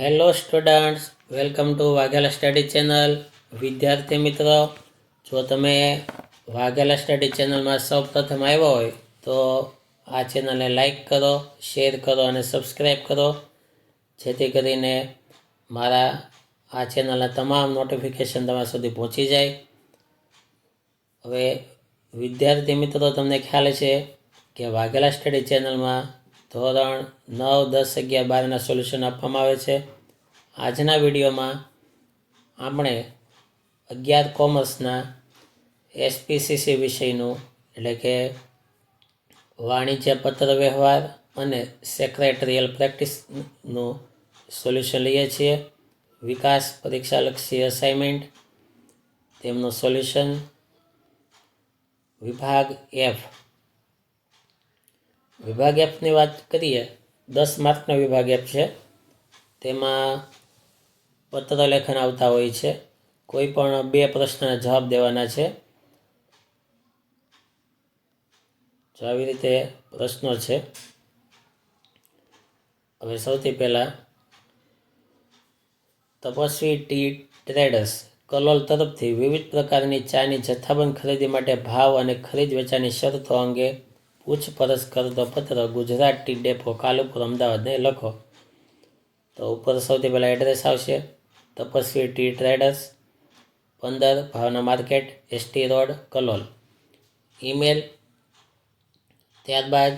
Hello students, welcome to Vaghela study channel. વિદ્યાર્થી મિત્રો, જો તમે વાઘેલા સ્ટડી ચેનલમાં સૌ પ્રથમ આવ્યા હોય તો આ ચેનલને લાઈક કરો, શેર કરો અને સબસ્ક્રાઈબ કરો, જેથી કરીને મારા આ ચેનલના તમામ નોટિફિકેશન તમારા સુધી પહોંચી જાય. હવે વિદ્યાર્થી મિત્રો, તમને ખ્યાલ છે કે વાઘેલા સ્ટડી ચેનલમાં ધોરણ 9, 10, 11, 12ના સોલ્યુશન આપવામાં આવે છે. આજના વિડીયોમાં આપણે 11 કોમર્સના એસપીસીસી વિષયનું એટલે કે વાણિજ્ય પત્ર વ્યવહાર અને સેક્રેટરીયલ પ્રેક્ટિસનું સોલ્યુશન લઈએ છીએ. વિકાસ પરીક્ષાલક્ષી અસાઇનમેન્ટ, તેમનું સોલ્યુશન. વિભાગ એફ. વિભાગ એફની વાત કરીએ, 10 માર્કનો વિભાગ એફ છે. તેમાં પત્ર લેખન આવતા હોય છે. કોઈ પણ 2 પ્રશ્નના જવાબ દેવાના છે. જો આવી રીતે પ્રશ્નો છે. હવે સૌથી પહેલાં, તપસ્વી ટી ટ્રેડર્સ કલોલ તરફથી વિવિધ પ્રકારની ચાની જથ્થાબંધ ખરીદી માટે ભાવ અને ખરીદ વેચાણની શરતો અંગે પૂછપરછ કરતો પત્ર ગુજરાત ટી ડેપો, કાલુપુર, અમદાવાદને લખો. તો ઉપર સૌથી પહેલાં એડ્રેસ આવશે, Tapasvi tea traders, 15 Bhavna market, ST road, Kalol. Email. ત્યારબાદ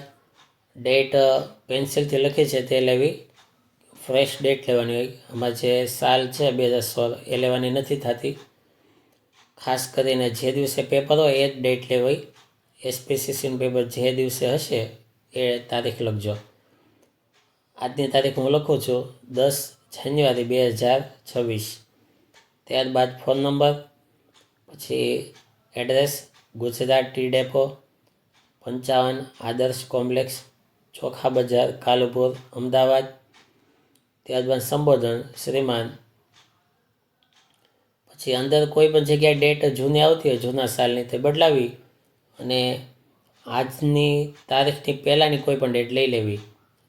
ડેટ પેન્સિલથી લખી છે તે લેવી, ફ્રેશ ડેટ લેવાની હોય. આમાં જે સાલ છે 2016 એ લેવાની નથી થતી. ખાસ કરીને જે દિવસે પેપર હોય એ જ ડેટ લેવાય. એસપીસીસીનું પેપર જે દિવસે હશે એ તારીખ લખજો. આજની તારીખ હું લખું છું 10 જાન્યુઆરી 2026. ત્યારબાદ ફોન નંબર, પછી એડ્રેસ ગુજરાત ટી ડેપો, 55 આદર્શ કોમ્પ્લેક્સ, ચોખા બજાર, કાલુપુર, અમદાવાદ. ત્યારબાદ સંબોધન શ્રીમાન. પછી અંદર કોઈ પણ જગ્યાએ ડેટ જૂની આવતી હોય, જૂના સાલની, તે બદલાવી અને આજની તારીખની પહેલાંની કોઈ પણ ડેટ લઈ લેવી.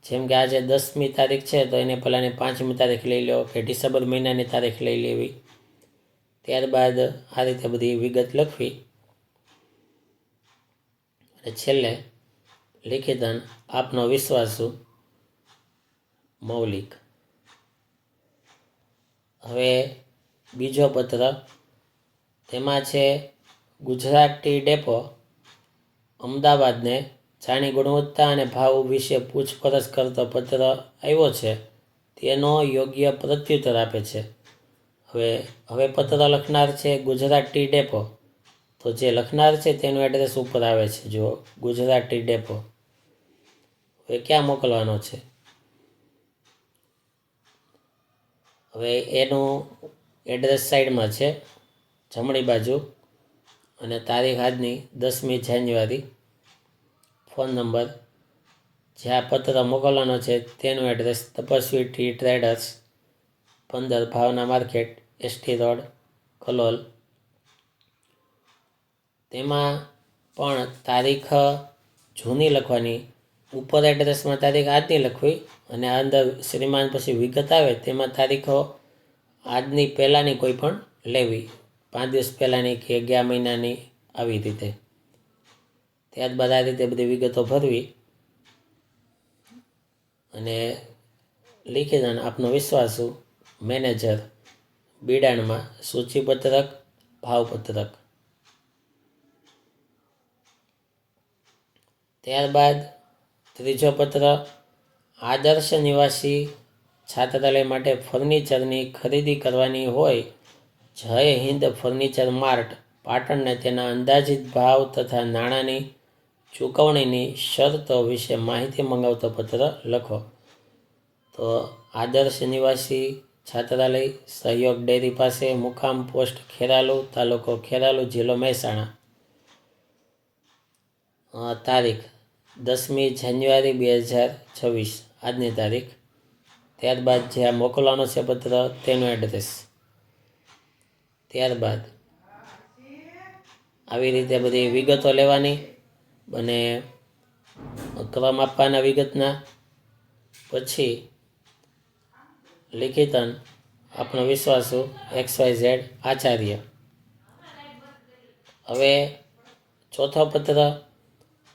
જેમ કે આજે 10મી તારીખ છે તો એને પહેલાંની 5મી તારીખ લઈ લો, કે ડિસેમ્બર મહિનાની તારીખ લઈ લેવી. ત્યારબાદ આ રીતે બધી વિગત લખવી અને છેલ્લે લિખિતન આપનો વિશ્વાસુ મૌલિક. હવે બીજો પત્ર, તેમાં છે ગુજરાત ટી ડેપો, અમદાવાદને ચાની ગુણવત્તા અને ભાવ વિશે પૂછપરછ કરતો પત્ર આવ્યો છે, તેનો યોગ્ય પ્રત્યુત્તર આપે છે. હવે પત્ર લખનાર છે ગુજરાત ટી ડેપો, તો જે લખનાર છે તેનું એડ્રેસ ઉપર આવે છે. જો ગુજરાત ટી ડેપો, હવે ક્યાં મોકલવાનો છે, હવે એનું એડ્રેસ સાઈડમાં છે જમણી બાજુ, અને તારીખ આજની 10મી જાન્યુઆરી. ફોન નંબર, જ્યાં પત્ર મોકલવાનો છે તેનું address Tapasvi tea traders, 15 Bhavna market, ST road, Kalol. તેમાં પણ તારીખ જૂની લખવાની, ઉપર એડ્રેસમાં તારીખ આજની લખવી અને અંદર શ્રીમાન પછી વિગત આવે તેમાં તારીખો આજની પહેલાંની કોઈ પણ લેવી, 5 દિવસ પહેલાંની કે ગયા મહિનાની, આવી રીતે. ત્યારબાદ આ રીતે બધી વિગતો ભરવી અને લીખી દન આપનો વિશ્વાસુ મેનેજર, બિડાણમાં સૂચિપત્રક, ભાવપત્રક. ત્યારબાદ ત્રીજો પત્ર, આદર્શ નિવાસી છાત્રાલય માટે ફર્નિચરની ખરીદી કરવાની હોય, જય હિન્દ ફર્નિચર માર્ટ, પાટણને તેના અંદાજિત ભાવ તથા નાણાંની ચૂકવણીની શરતો વિશે માહિતી મંગાવતો પત્ર લખો. તો આદર્શ નિવાસી છાત્રાલય, સહયોગ ડેરી પાસે, મુકામ પોસ્ટ ખેરાલુ, તાલુકો ખેરાલુ, જિલ્લો મહેસાણા. તારીખ 10મી જાન્યુઆરી 2026, આજની તારીખ. ત્યારબાદ જ્યાં મોકલવાનો છે પત્ર તેનું એડ્રેસ. ત્યારબાદ આવી રીતે બધી વિગતો લેવાની અને ક્રમ આપવાના વિગતના. પછી લિખિતન આપનો વિશ્વાસુ XYZ આચાર્ય. હવે ચોથો પત્ર,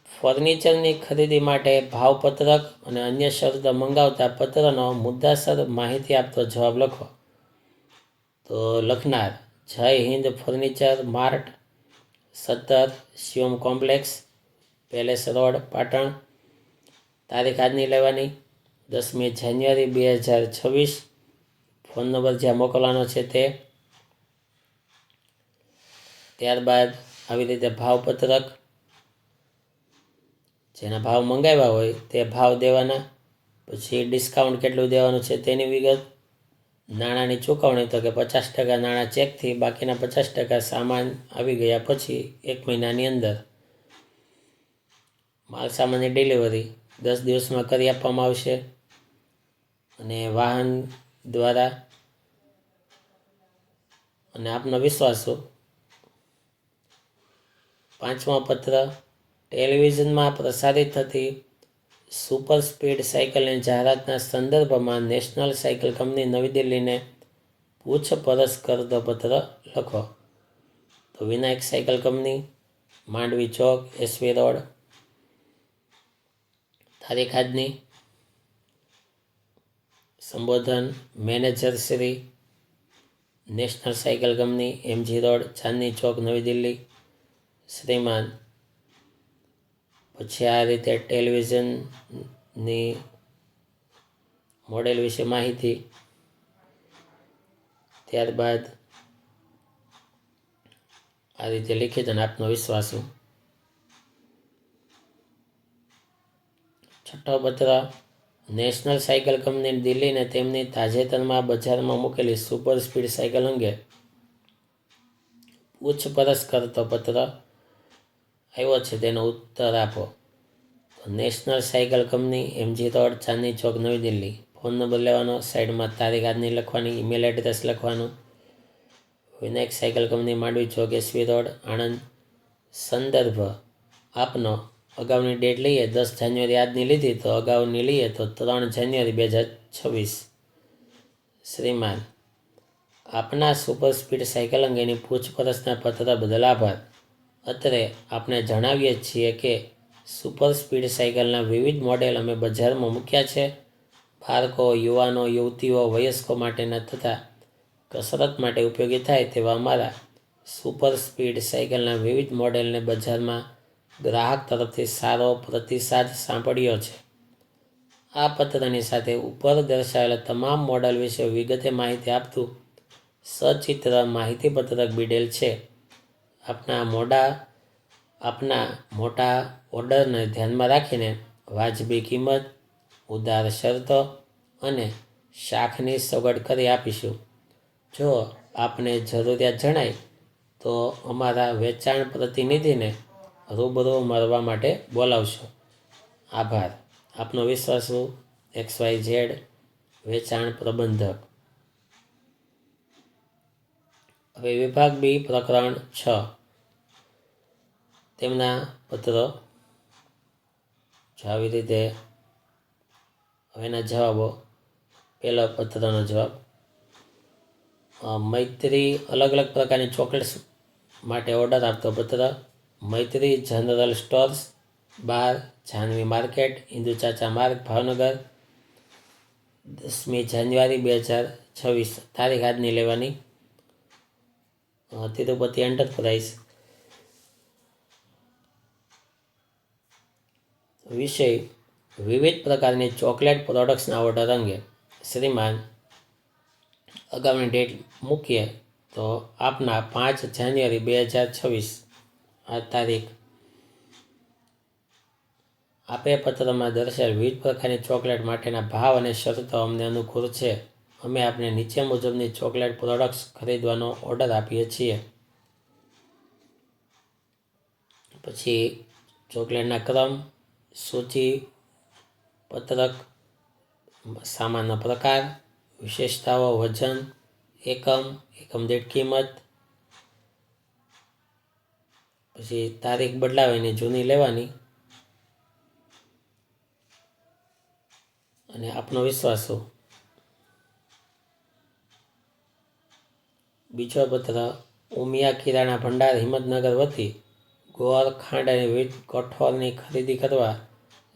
ફર્નિચરની ખરીદી માટે ભાવપત્રક અને અન્ય શરતો મંગાવતા પત્રનો મુદ્દાસર માહિતી આપતો જવાબ લખો. તો લખનાર જય Hind furniture Mart, 17 Shivam complex, palace road, Patan. તારીખ આજની લેવાની 10મી જાન્યુઆરી 2026. ફોન નંબર જ્યાં મોકલવાનો છે તે. ત્યારબાદ આવી રીતે ભાવપત્રક, જેના ભાવ મંગાવ્યા હોય તે ભાવ દેવાના. પછી ડિસ્કાઉન્ટ કેટલું દેવાનું છે તેની વિગત. નાણાંની ચૂકવણી તો કે 50% નાણાં ચેકથી, બાકીના 50% સામાન આવી ગયા પછી 1 મહિનાની અંદર. માલ સામાનની ડિલિવરી 10 દિવસમાં કરી આપવામાં આવશે અને વાહન દ્વારા. અને આપનો વિશ્વાસો. પાંચમો પત્ર, ટેલિવિઝનમાં પ્રસારિત થતી સુપર સ્પીડ સાયકલની જાહેરાતના સંદર્ભમાં નેશનલ સાયકલ કંપની નવી દિલ્હીને પૂછપરછ કરતો પત્ર લખો. તો Vinayak cycle company, Mandvi Chowk, SV road. તારીખ આજની. સંબોધન manager Shri, national cycle company, MG road, Chandni Chowk, નવી દિલ્હી. શ્રીમાન. પછી આ રીતે ટેલિવિઝનની મોડેલ વિશે માહિતી. ત્યારબાદ આ રીતે લિખિત અને આપનો વિશ્વાસુ. છઠ્ઠો પત્ર, નેશનલ સાયકલ કંપની દિલ્હીને તેમની તાજેતરમાં બજારમાં મૂકેલી સુપર સ્પીડ સાયકલ અંગે પૂછપરછ કરતો પત્ર આવ્યો છે, તેનો ઉત્તર આપો. તો national cycle company, MG road, Chandni Chowk, નવી દિલ્હી. ફોન નંબર લેવાનો, સાઈડમાં તારીખ આજની લખવાની, ઈમેલ એડ્રેસ લખવાનું. Vinayak cycle company, Mandvi Chowk, SV road, Anand. સંદર્ભ આપનો. અગાઉની ડેટ લઈએ 10 જાન્યુઆરી આજની લીધી, તો અગાઉની લઈએ તો 3 જાન્યુઆરી 2026. શ્રીમાન, આપના સુપર સ્પીડ સાયકલ અંગેની પૂછપરછના પત્ર બદલ આભાર. અત્રે આપણે જણાવીએ છીએ કે સુપર સ્પીડ સાયકલના વિવિધ મોડેલ અમે બજારમાં મૂક્યા છે. બાળકો, યુવાનો, યુવતીઓ, વયસ્કો માટેના તથા કસરત માટે ઉપયોગી થાય તેવા અમારા સુપર સ્પીડ સાયકલના વિવિધ મોડેલને બજારમાં ગ્રાહક તરફથી સારો પ્રતિસાદ સાંપડ્યો છે. આ પત્રની સાથે ઉપર દર્શાવેલા તમામ મોડેલ વિશે વિગતે માહિતી આપતું સચિત્ર માહિતીપત્રક બીડેલ છે. આપના મોટા ઓર્ડરને ધ્યાનમાં રાખીને વાજબી કિંમત, ઉદાર શરતો અને શાખની સગવડ કરી આપીશું. જો આપને જરૂરિયાત જણાય તો અમારા વેચાણ પ્રતિનિધિને રૂબરૂ મળવા માટે બોલાવશો. આભાર. આપનો વિશ્વાસુ XYZ વેચાણ પ્રબંધક. હવે વિભાગ બી, પ્રકરણ 6, તેમના પત્રો. આવી રીતે હવેના જવાબો. પહેલો પત્રનો જવાબ, મૈત્રી અલગ અલગ પ્રકારની ચોકલેટ્સ માટે ઓર્ડર આપતો પત્ર. Maitri general stores, 12 Janvi market, Indu Chacha Marg, Bhavnagar. 10મી જાન્યુઆરી 2026. તારીખ આજની લેવાની. તિરુપતિ એન્ટરપ્રાઇઝ. વિષય વિવિધ પ્રકારની ચોકલેટ પ્રોડક્ટ્સના ઓર્ડર અંગે. શ્રીમાન, અગાઉની ડેટ મૂકીએ તો આપના 5 જાન્યુઆરી 2026 આ તારીખ. આપે પત્રમાં દર્શાવેલ વિવિધ પ્રકારની ચોકલેટ માટેના ભાવ અને શરતો અમને અનુકૂળ છે. અમે આપને નીચે મુજબની ચોકલેટ પ્રોડક્ટ્સ ખરીદવાનો ઓર્ડર આપીએ છીએ. પછી ચોકલેટના ક્રમ, સૂચિ પત્રક, સામાનનો પ્રકાર, વિશેષતાઓ, વજન, એકમ દીઠ કિંમત. પછી તારીખ બદલાવીને જૂની લેવાની. અને આપનો વિશ્વાસો. બીજો પત્ર ઉમિયા કિરાણા ભંડાર હિંમતનગર વતી ગોળ ખાંડ અને વિવિધ કઠોળની ખરીદી કરવા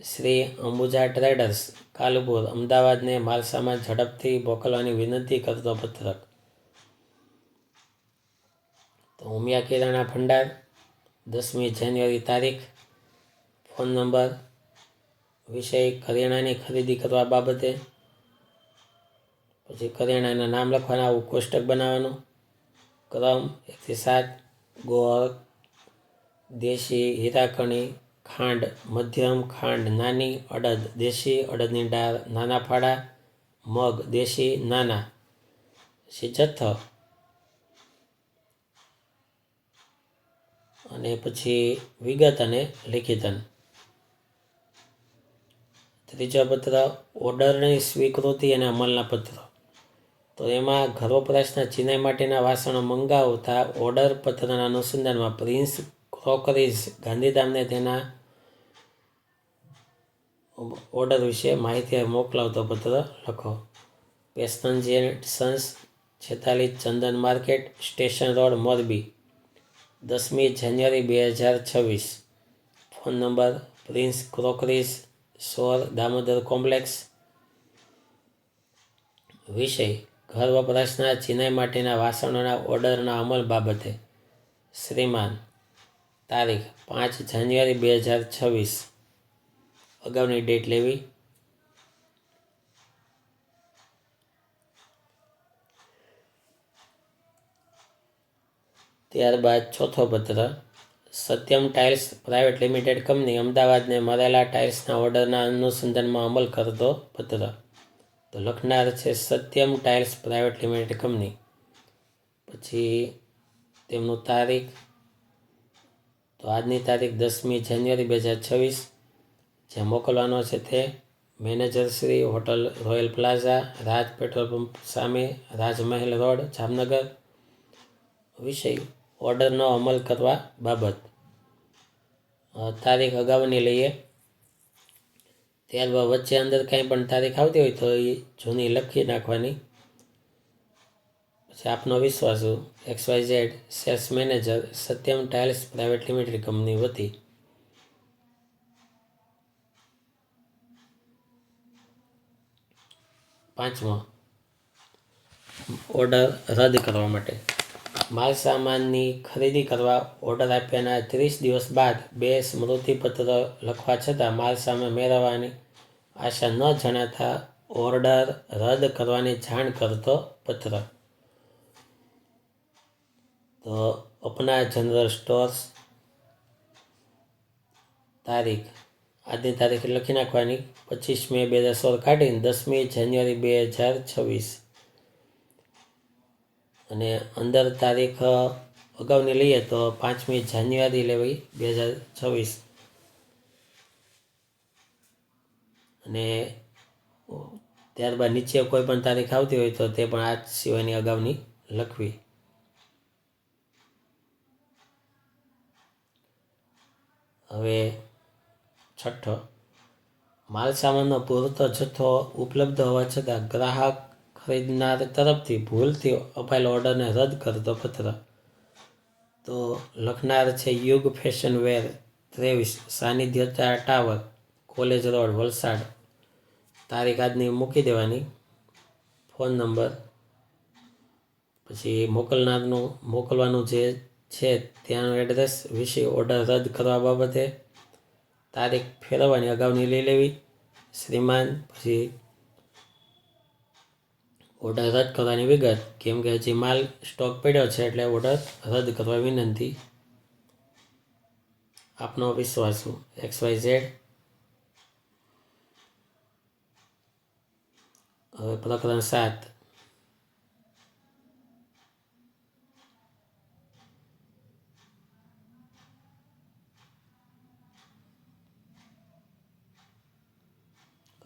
શ્રી અંબુજા ટ્રેડર્સ કાલુપુર અમદાવાદને માલસામાન ઝડપથી મોકલવાની વિનંતી કરતો પત્રક. તો ઉમિયા કિરાણા ભંડાર 10મી જાન્યુઆરી તારીખ. Phone number. વિષય કરિયાણાની ખરીદી કરવા બાબતે. પછી કરિયાણાના નામ લખવાના, આવું કોષ્ટક બનાવવાનું. ક્રમ 1 થી 7. ગોળ, દેશી, હીરાકણી, ખાંડ મધ્યમ, ખાંડ નાની, અડદ દેશી, અડદની દાળ નાના ફાળા, મગ દેશી નાના. પછી જથ્થો અને પછી વિગત અને લિખિતન. ત્રીજો પત્ર ઓર્ડરની સ્વીકૃતિ અને અમલના પત્રો. તો એમાં ઘર વપરાશના ચિનાઈ માટેના વાસણો મંગાવતા ઓર્ડર પત્રના અનુસંધાનમાં પ્રિન્સ ક્રોકરીઝ ગાંધીધામને તેના ઓર્ડર વિશે માહિતી મોકલાવતો પત્ર લખો. Pestonji and sons, 46 Chandan market, station road, Morbi, 10મી January 2026. Phone number prince crockeries 16 Damodar complex. વિષય ઘર વપરાશના ચિનાઈ માટેના વાસણોના ઓર્ડરના અમલ બાબતે. શ્રીમાન. તારીખ 5 જાન્યુઆરી 2026. અગાઉની ડેટ લેવી. ત્યારબાદ ચોથો પત્ર Satyam tiles private limited company અમદાવાદને મળેલા ટાઇલ્સના ઓર્ડરના અનુસંધાનમાં અમલ કરતો પત્ર. તો લખનાર છે Satyam tiles private limited company. પછી તેમનું તારીખ. તો આજની તારીખ 10મી જાન્યુઆરી 2026. જ્યાં મોકલવાનો છે તે manager Shri, hotel royal plaza, Raj petrol pump સામે, રાજમહેલ રોડ, જામનગર. વિષય ઓર્ડરનો અમલ કરવા બાબત. તારીખ અગાઉની લઈએ. ત્યારબાદ વચ્ચે અંદર કાંઈ પણ તારીખ આવતી હોય તો એ જૂની લખી નાખવાની. પછી આપનો વિશ્વાસુ XYZ sales manager, Satyam tiles private limited company વતી. પાંચમો ઓર્ડર રદ કરવા માટે. માલ સામાનની ખરીદી કરવા ઓર્ડર આપ્યાના 30 દિવસ બાદ 2 સ્મૃતિપત્ર લખવા છતાં માલ સામાન મેળવવાની આશા ન જણાતા ઓર્ડર રદ કરવાની જાણ કરતો પત્ર. તો અપના જનરલ સ્ટોર્સ. તારીખ આજની તારીખ લખી નાખવાની 25 મે 2016 કાઢીને 10મી જાન્યુઆરી 2026. અને અંદર તારીખ અગાઉની લઈએ તો 5મી જાન્યુઆરી લેવી 2026. અને ત્યારબાદ નીચે કોઈ પણ તારીખ આવતી હોય તો તે પણ આ સિવાયની અગાઉની લખવી. હવે છઠ્ઠો માલ સામાનનો પૂરતો જથ્થો ઉપલબ્ધ હોવા છતાં ગ્રાહક ખરીદનાર તરફથી ભૂલથી અપાયેલ ઓર્ડરને રદ કરતો પત્ર. તો લખનાર છે Yug fashion wear 23 Sanidhyata tower, college road, Valsad. તારીખ આજની મૂકી દેવાની. Phone number. પછી મોકલનારનું મોકલવાનું જે છે ત્યાંનું એડ્રેસ. વિશે ઓર્ડર રદ કરવા બાબતે તારીખ ફેરવવાની અગાઉની લઈ લેવી. શ્રીમાન. પછી ઓર્ડર રદ કરવાની વિગત. કેમ કે હજી માલ સ્ટોક પડ્યો છે એટલે ઓર્ડર રદ કરવા વિનંતી. આપનો વિશ્વાસુ XYZ. હવે પ્રકરણ 7.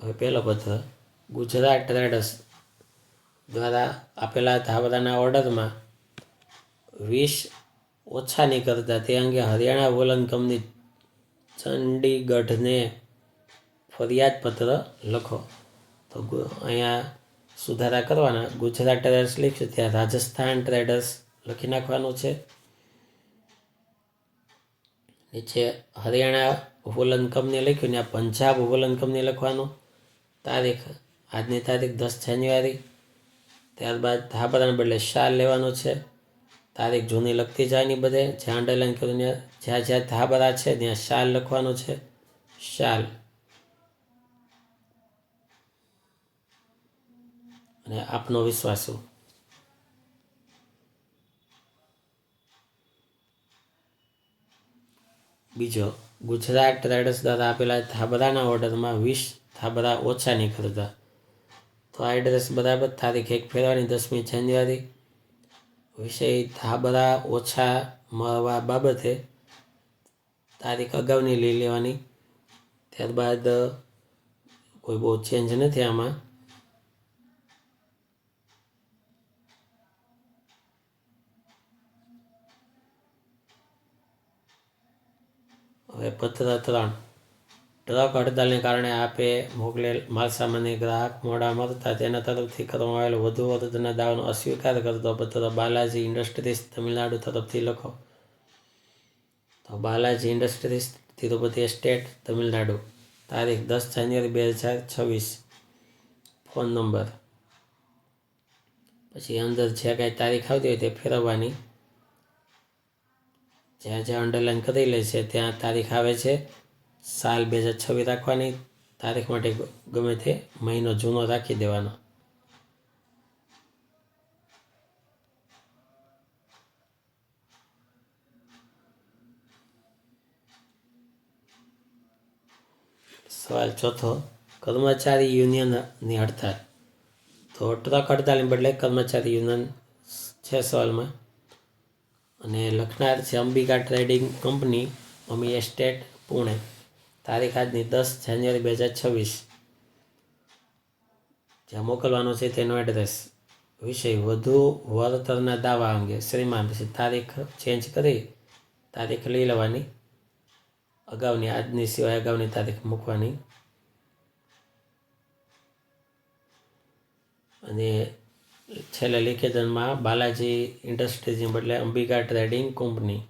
હવે પહેલો પત્ર ગુજરાત ટ્રેડર્સ દ્વારા આપેલા ધાબળાના ઓર્ડરમાં 20 ઓછા નહીં કરતા તે અંગે હરિયાણા વોલન કંપની ચંડીગઢને ફરિયાદ પત્ર લખો. તો અહીંયા સુધારા કરવાના. ગુજરાત ટ્રેડર્સ લખશું ત્યાં રાજસ્થાન ટ્રેડર્સ લખી નાખવાનું છે. નીચે હરિયાણા વોલન કંપની લખ્યું ત્યાં પંજાબ વોલન કંપની લખવાનું. તારીખ આજની તારીખ 10 જાન્યુઆરી. ત્યારબાદ ધાબરાને બદલે શાલ લેવાનું છે. તારીખ જૂની લખતી જવાની બધે, જ્યાં અંડરલાઈન કરીને જ્યાં જ્યાં ધાબરા છે ત્યાં શાલ લખવાનું છે. શાલ અને આપનો વિશ્વાસુ. બીજો, ગુજરાત ટ્રેડર્સ દ્વારા આપેલા ધાબરાના ઓર્ડરમાં 20 ધાબરા ઓછા નહીં કરતા. તો આ એડ્રેસ બરાબર. તારીખ 1 ફેરવાની 10મી જાન્યુઆરી. વિષય ધાબરા ઓછા મળવા બાબતે તારીખ અગાઉની લઈ લેવાની. ત્યારબાદ કોઈ બહુ ચેન્જ નથી આમાં. હવે પત્ર 3, ટ્રક હડતાલને કારણે આપે મોકલેલ માલસામાનની ગ્રાહક મોડા મળતા તેના તરફથી કરવામાં આવેલ વધુ વળતરના દાવાનો અસ્વીકાર કરતો પત્ર બાલાજી ઇન્ડસ્ટ્રીઝ તમિલનાડુ તરફથી લખો. તો બાલાજી ઇન્ડસ્ટ્રીઝ તિરુપતિ એસ્ટેટ તમિલનાડુ. તારીખ 10 જાન્યુઆરી 2026. Phone number. પછી અંદર જે કાંઈ તારીખ આવતી હોય તે ફેરવવાની. જ્યાં જ્યાં અંડરલાઈન કરી લે છે ત્યાં તારીખ આવે છે. સાલ 2026 રાખવાની. તારીખ માટે ગમે તે મહિનો જૂનો રાખી દેવાનો. સવાલ ચોથો, કર્મચારી યુનિયનની હડતાલ. તો ટ્રક હડતાલને બદલે કર્મચારી યુનિયન છે સવાલમાં. અને લખનાર છે અંબિકા ટ્રેડિંગ કંપની, અમી એસ્ટેટ, પુણે. તારીખ આજની 10 જાન્યુઆરી 2026. જ્યાં મોકલવાનો છે તેનો એડ્રેસ. વિષય વધુ વળતરના દાવા અંગે શ્રીમાન. પછી તારીખ ચેન્જ કરી તારીખ લઈ લેવાની. અગાઉની, આજની સિવાય અગાઉની તારીખ મૂકવાની. અને છેલ્લે લિખિતમાં બાલાજી ઇન્ડસ્ટ્રીઝની બદલે અંબિકા ટ્રેડિંગ કંપની.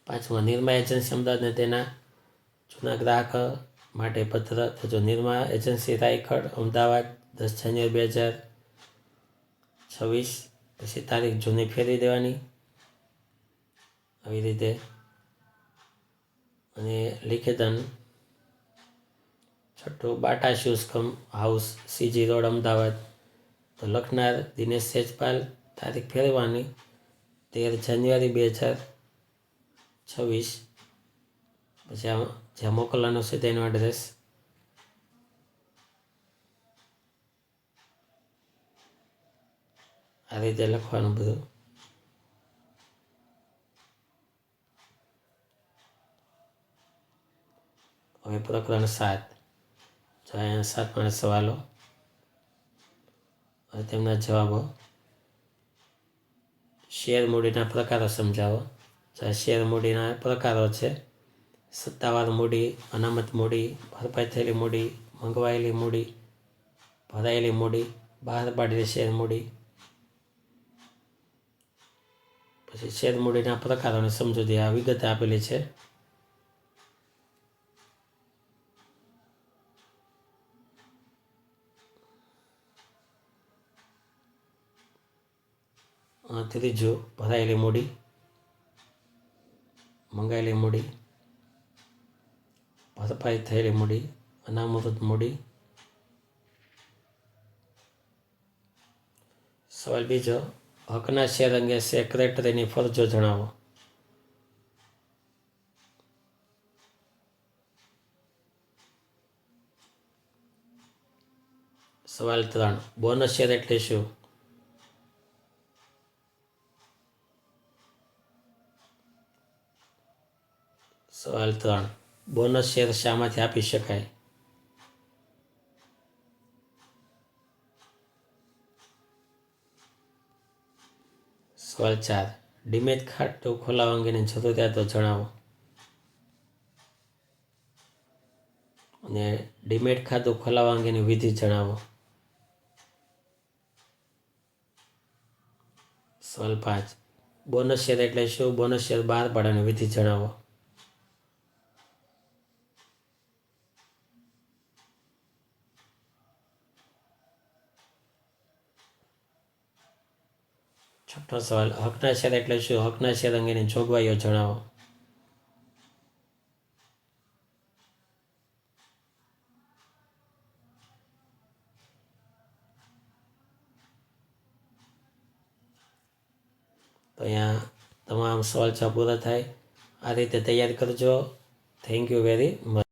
પાંચમા, નિરમા એજન્સી અમદાવાદને તેના જૂના ગ્રાહક માટે પત્ર. તો જો નિરમા એજન્સી રાયગઢ અમદાવાદ 10 જાન્યુઆરી 2026. પછી તારીખ જૂની ફેરવી દેવાની આવી રીતે. અને લિખિતન છઠ્ઠું, Bata shoes house, CG road, Ahmedabad. તો લખનાર દિનેશ સેજપાલ. તારીખ ફેરવવાની 13 જાન્યુઆરી 2026. પછી જ્યાં મોકલવાનું છે તેનું એડ્રેસ. આ રીતે લખવાનું બધું. હવે પ્રકરણ 7. તો અહીંયા 7 સવાલો અને તેમના જવાબો. શેર મૂડીના પ્રકારો સમજાવો. શેર મૂડીના પ્રકારો છે: સત્તાવાર મૂડી, અનામત મૂડી, ભરપાઈ થયેલી મૂડી, મંગવાયેલી મૂડી, ભરાયેલી મૂડી, બહાર પાડેલી શેર મૂડી. પછી શેર મૂડીના પ્રકારોની સમજૂતી આ વિગતે આપેલી છે. ત્રીજું, ભરાયેલી મૂડી, મંગાયેલી મૂડી, ભરપાઈ થયેલી મૂડી, અનામત મૂડી. સવાલ બીજો, હકના શેર અંગે સેક્રેટરીની ફરજો જણાવો. સવાલ 3, બોનસ શેર એટલે શું? સવાલ 3, બોનસ શેર શામાંથી આપી શકાય? સવાલ 4, ડીમેટ ખાતું ખોલાવવા અંગેની જરૂરિયાતો જણાવો. ને ડીમેટ ખાતું ખોલાવવા અંગેની વિધિ જણાવો. સવાલ 5. બોનસ શેર એટલે શું? બોનસ શેર બહાર પાડવાની વિધિ જણાવો. છઠ્ઠો સવાલ. હકના શેર એટલે શું? હકના શેર અંગેની જોગવાઈઓ જણાવો. તો અહીંયા તમામ સવાલ જવાબ પૂરા થાય. આ રીતે તૈયાર કરજો. Thank you very much.